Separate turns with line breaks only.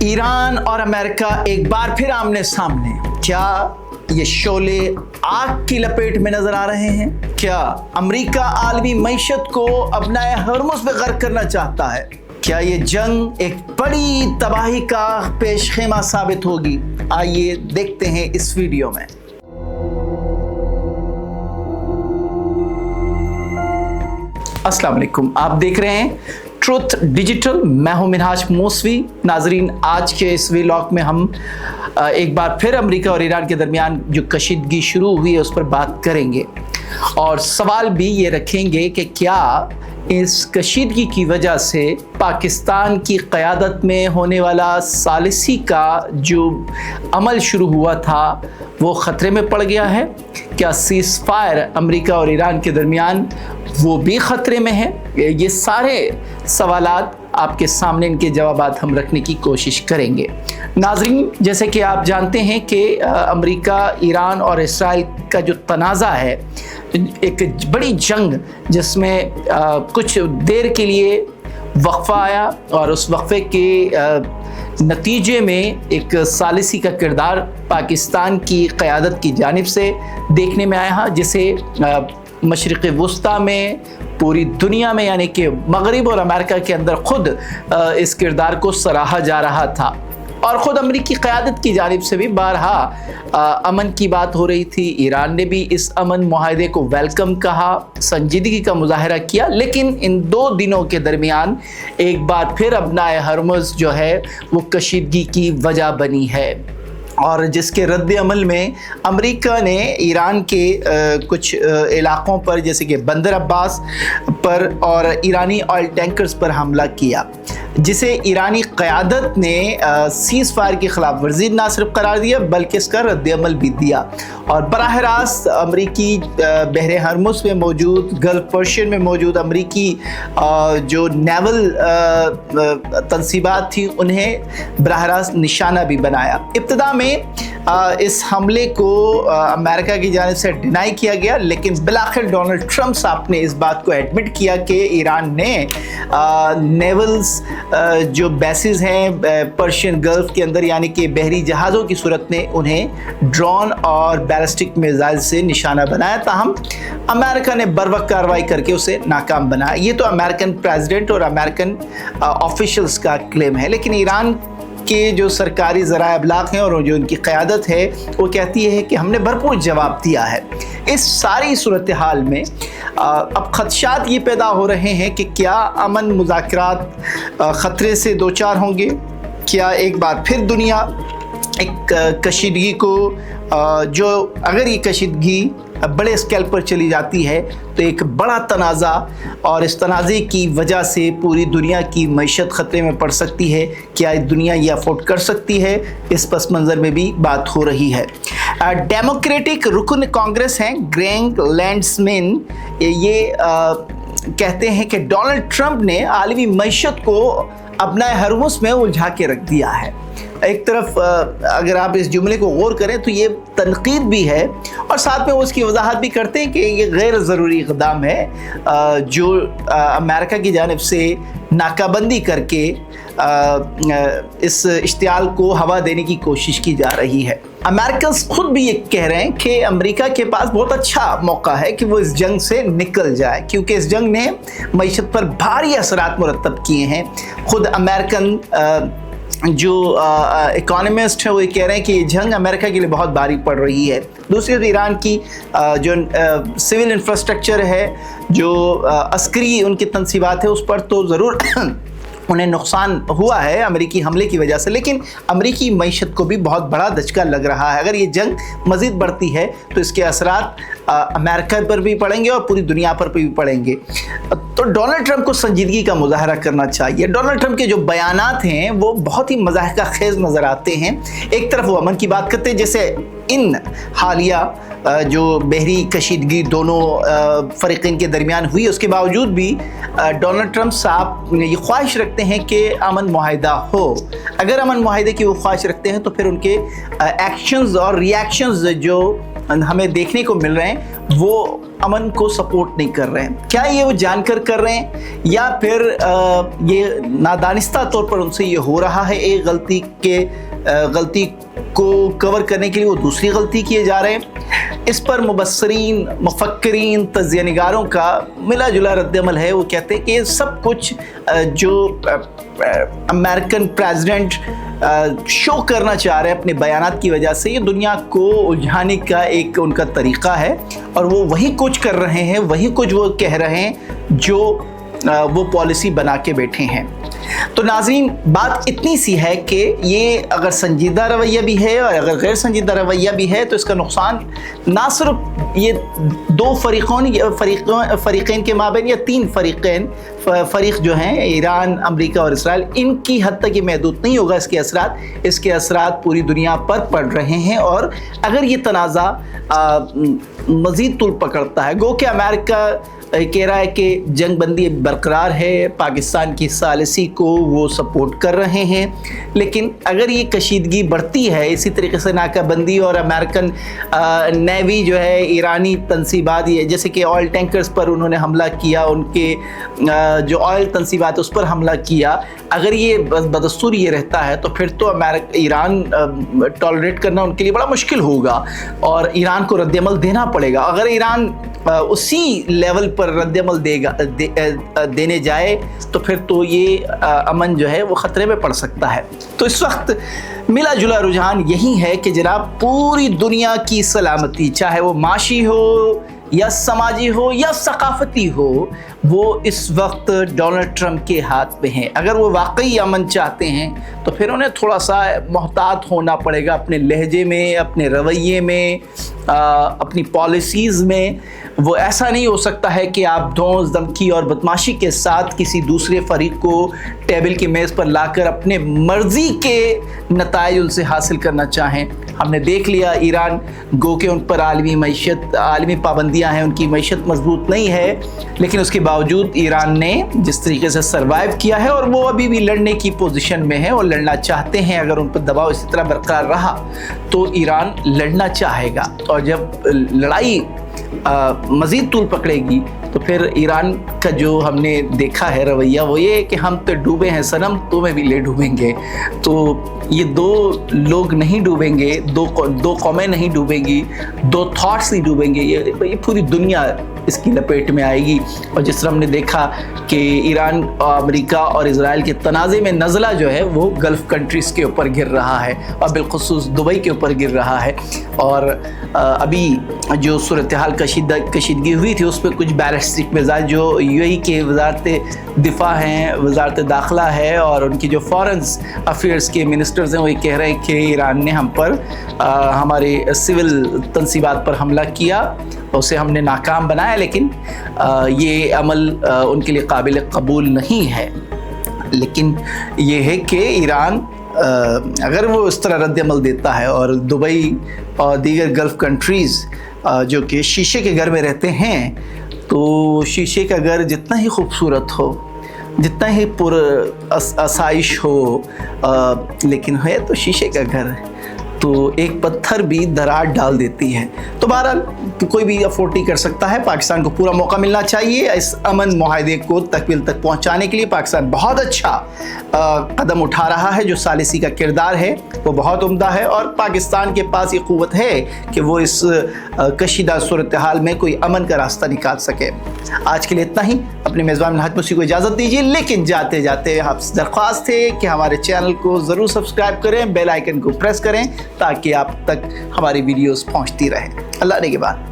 Iran और America एक बार फिर आमने सामने। क्या ये शोले आग की लपेट में नजर आ रहे हैं? क्या अमेरिका आलमी मईशत को अपनाए हरमुज़ में गर्क करना चाहता है? क्या ये जंग एक बड़ी तबाही का पेशखेमा साबित होगी? आइए देखते हैं इस वीडियो में। अस्सलाम वालेकुम, आप देख रहे हैं ट्रुथ डिजिटल। मैं हूं मिनहाज मौसवी। नाजरीन, आज के इस व्लॉग में हम एक बार फिर अमेरिका और ईरान के दरमियान जो कशीदगी शुरू हुई है उस पर बात करेंगे और सवाल भी ये रखेंगे कि क्या इस कशीदगी की वजह से पाकिस्तान की क़यादत में होने वाला सालिसी का जो अमल शुरू हुआ था वो ख़तरे में पड़ गया है? क्या सीज़ फायर अमेरिका और ईरान के दरमियान वो भी ख़तरे में है? ये सारे सवालात आपके सामने, इनके जवाबात हम रखने की कोशिश करेंगे। नाज़रीन, जैसे कि आप जानते हैं कि अमेरिका, ईरान और इसराइल का जो तनाज़ा है, एक बड़ी जंग जिसमें कुछ देर के लिए वक्फा आया और उस वक्फे के नतीजे में एक सालिसी का किरदार पाकिस्तान की क़यादत की जानिब से देखने में आया, जिसे मशरिक़ वुस्ता में, पूरी दुनिया में, यानी कि मगरिब और अमेरिका के अंदर खुद इस किरदार को सराहा जा रहा था और ख़ुद अमरीकी क़यादत की जानिब से भी बारहा अमन की बात हो रही थी। ईरान ने भी इस अमन मुआहदे को वेलकम कहा, संजीदगी का मुजाहरा किया, लेकिन इन 2 दिनों के दरमियान एक बार फिर अपनाए हरमुज़ जो है वो कशीदगी की वजह बनी है और जिसके रद्द अमल में अमेरिका ने ईरान के कुछ इलाक़ों पर, जैसे कि बंदर अब्बास पर और ईरानी ऑयल टैंकर्स पर हमला किया, जिसे ईरानी क़यादत ने सीज़ फायर की ख़िलाफ़ वर्जी ना सिर्फ करार दिया बल्कि इसका रद्द अमल भी दिया और बराह रास्त अमरीकी बहरे हरमुज़ में मौजूद, गल्फ़ पर्शियन में मौजूद अमरीकी जो नेवल तनसीबात थी उन्हें बराह रास्त निशाना भी बनाया। इब्तिदा में इस हमले को अमेरिका की जानिब से डिनाई किया गया, लेकिन बिलाखिर डोनाल्ड ट्रंप साहब ने इस बात को एडमिट किया कि ईरान ने नेवल्स जो बेसिस हैं पर्शियन गल्फ़ के अंदर, यानी कि बहरी जहाज़ों की सूरत में, उन्हें ड्रोन और बैलिस्टिक मिसाइल से निशाना बनाया। ताहम अमेरिका ने बरवक्त कार्रवाई करके उसे नाकाम बनाया। ये तो अमेरिकन प्रेसिडेंट और अमेरिकन ऑफिशियल्स का क्लेम है, लेकिन ईरान के जो सरकारी ज़राए अबलाग हैं और जो उनकी क़यादत है वो कहती है कि हमने भरपूर जवाब दिया है। इस सारी सूरत हाल में अब ख़दशात ये पैदा हो रहे हैं कि क्या अमन मुज़ाकरात ख़तरे से दो चार होंगे? क्या एक बार फिर दुनिया एक कशीदगी को जो अगर ये कशीदगी बड़े स्केल पर चली जाती है तो एक बड़ा तनाज़ा और इस तनाज़े की वजह से पूरी दुनिया की मईशत ख़तरे में पड़ सकती है? क्या दुनिया ये अफोर्ड कर सकती है? इस पस मंज़र में भी बात हो रही है। डेमोक्रेटिक रुकन कांग्रेस हैं ग्रेग लैंड्समैन, ये कहते हैं कि डोनाल्ड ट्रंप ने आलमी मईशत को अपना हरमुज़ में उलझा के रख दिया है। एक तरफ अगर आप इस जुमले को गौर करें तो ये तनकीद भी है और साथ में उसकी वजाहत भी करते हैं कि ये गैर ज़रूरी इक़दाम है जो अमेरिका की जानिब से नाकाबंदी करके इस इश्तियाल को हवा देने की कोशिश की जा रही है। अमेरिकन खुद भी ये कह रहे हैं कि अमेरिका के पास बहुत अच्छा मौका है कि वो इस जंग से निकल जाए, क्योंकि इस जंग ने मईशत पर भारी असरात मुरतब किए हैं। खुद अमेरिकन जो इकोनॉमिस्ट है वो ये कह रहे हैं कि ये जंग अमेरिका के लिए बहुत भारी पड़ रही है। दूसरी तरफ ईरान की जो सिविल इंफ्रास्ट्रक्चर है, जो अस्करी उनकी तनसीबात है, उस पर तो ज़रूर उन्हें नुकसान हुआ है अमेरिकी हमले की वजह से, लेकिन अमेरिकी मईशत को भी बहुत बड़ा धचका लग रहा है। अगर ये जंग मज़ीद बढ़ती है तो इसके असरात अमेरिका पर भी पड़ेंगे और पूरी दुनिया पर भी पड़ेंगे। तो डोनाल्ड ट्रंप को संजीदगी का मुजाहरा करना चाहिए। डोनाल्ड ट्रंप के जो बयानात हैं वो बहुत ही मज़ाहिका खेज़ नज़र आते हैं। एक तरफ वो अमन की बात करते हैं, जैसे इन हालिया जो बहरी कशीदगी दोनों फ़रीक़ैन के दरमियान हुई, उसके बावजूद भी डोनाल्ड ट्रंप साहब ये ख्वाहिश रखते हैं कि अमन मुआहिदा हो। अगर अमन मुआहिदे की वो ख्वाहिश रखते हैं तो फिर उनके एक्शंस और रिएक्शंस जो हमें देखने को मिल रहे हैं वो अमन को सपोर्ट नहीं कर रहे हैं। क्या ये वो जानकर कर रहे हैं या फिर ये नादानिस्ता तौर पर उनसे ये हो रहा है, एक गलती को कवर करने के लिए वो दूसरी गलती किए जा रहे हैं? इस पर मुबस्सरीन, मुफक्करीन, तज्ज़िया-निगारों का मिला जुला रद्द-ए-अमल है। वो कहते हैं कि ये सब कुछ जो अमेरिकन प्रेसिडेंट शो करना चाह रहे हैं अपने बयानात की वजह से, ये दुनिया को उलझाने का एक उनका तरीक़ा है और वो वही कुछ कर रहे हैं, वही कुछ वो कह रहे हैं जो वो पॉलिसी बना के बैठे हैं। तो नाज़रीन, बात इतनी सी है कि ये अगर संजीदा रवैया भी है और अगर गैर संजीदा रवैया भी है तो इसका नुकसान ना सिर्फ ये दो फ़रीक़ैन के माबैन या तीन फ़रीक़ जो हैं, ईरान, अमेरिका और इसराइल, इनकी हद तक ये महदूद नहीं होगा। इसके असरात पूरी दुनिया पर पड़ रहे हैं और अगर ये तनाज़ा मज़ीद तूल पकड़ता है, गो कि अमेरिका कह रहा है कि जंग बंदी बरकरार है, पाकिस्तान की सालिसी को वो सपोर्ट कर रहे हैं, लेकिन अगर ये कशीदगी बढ़ती है इसी तरीके से नाकाबंदी और अमेरिकन नेवी जो है ईरानी तंसीबात, जैसे कि ऑयल टैंकर्स पर उन्होंने हमला किया, उनके जो ऑयल तंसीबात उस पर हमला किया, अगर ये बदस्तूर ये रहता है तो फिर तो ईरान टॉलरेट करना उनके लिए बड़ा मुश्किल होगा और ईरान को रद्द-ए-अमल देना पड़ेगा। अगर ईरान उसी लेवल पर रद्द-ए-अमल देने जाए तो फिर तो ये अमन जो है वो ख़तरे में पड़ सकता है। तो इस वक्त मिला जुला रुझान यही है कि जनाब पूरी दुनिया की सलामती, चाहे वो माशी हो या समाजी हो या सकाफती हो, वो इस वक्त डोनाल्ड ट्रंप के हाथ में है। अगर वो वाकई अमन चाहते हैं तो फिर उन्हें थोड़ा सा मोहतात होना पड़ेगा अपने लहजे में, अपने रवैये में, अपनी पॉलिसीज़ में। वो ऐसा नहीं हो सकता है कि आप धौंस, धमकी और बदमाशी के साथ किसी दूसरे फरीक को टेबल की मेज़ पर लाकर अपने मर्ज़ी के नताइज उनसे हासिल करना चाहें। हमने देख लिया ईरान, गो के उन पर आलमी पाबंदियां हैं, उनकी मईशत मजबूत नहीं है, लेकिन उसके बावजूद ईरान ने जिस तरीके से सरवाइव किया है और वो अभी भी लड़ने की पोजीशन में है और लड़ना चाहते हैं। अगर उन पर दबाव इसी तरह बरकरार रहा तो ईरान लड़ना चाहेगा और जब लड़ाई मज़ीद तूल पकड़ेगी तो फिर ईरान का जो हमने देखा है रवैया वो ये है कि हम तो डूबे हैं सनम, तुम्हें भी ले डूबेंगे। तो ये दो लोग नहीं डूबेंगे, दो कौमें नहीं डूबेंगी, दो थॉट्स नहीं डूबेंगे, ये पूरी दुनिया इसकी लपेट में आएगी। और जिस तरह हमने देखा कि ईरान, अमेरिका और इजराइल के तनाज़े में नज़ला जो है वो गल्फ़ कंट्रीज़ के ऊपर गिर रहा है और बिलखुसूस दुबई के ऊपर गिर रहा है। और अभी जो सूरत हाल कशीदगी हुई थी उस पर कुछ बैलिस्टिक मिज़ाइल जो यूएई के वज़ारत दिफा हैं, वज़ारत दाखिला है और उनकी जो फॉरेन अफेयर्स के मिनिस्टर्स हैं वो ये कह रहे हैं कि ईरान ने हम पर हमारे सिविल तंसीबात पर हमला किया, उसे हमने नाकाम बनाया, लेकिन ये अमल उनके लिए काबिल कबूल नहीं है। लेकिन ये है कि ईरान अगर वो इस तरह रद्द-ए-अमल देता है और दुबई और दीगर गल्फ़ कंट्रीज़ जो कि शीशे के घर में रहते हैं, तो शीशे का घर जितना ही खूबसूरत हो, जितना ही आसाइश हो, लेकिन है तो शीशे का घर, तो एक पत्थर भी दरार डाल देती है। तो बहरहाल कोई भी अफोर्ड नहीं कर सकता है। पाकिस्तान को पूरा मौका मिलना चाहिए इस अमन मुआहदे को तकमील तक पहुंचाने के लिए। पाकिस्तान बहुत अच्छा कदम उठा रहा है, जो सालिसी का किरदार है वो बहुत उम्दा है और पाकिस्तान के पास ये क़ुव्वत है कि वो इस कशीदा सूरत हाल में कोई अमन का रास्ता निकाल सके। आज के लिए इतना ही। अपने मेज़बान मिनहाज मूसी को इजाज़त दीजिए, लेकिन जाते जाते आपसे दरख्वास्त है कि हमारे चैनल को ज़रूर सब्सक्राइब करें, बेल आइकन को प्रेस करें ताकि आप तक हमारी वीडियोस पहुंचती रहे। अल्लाह ने के बाद।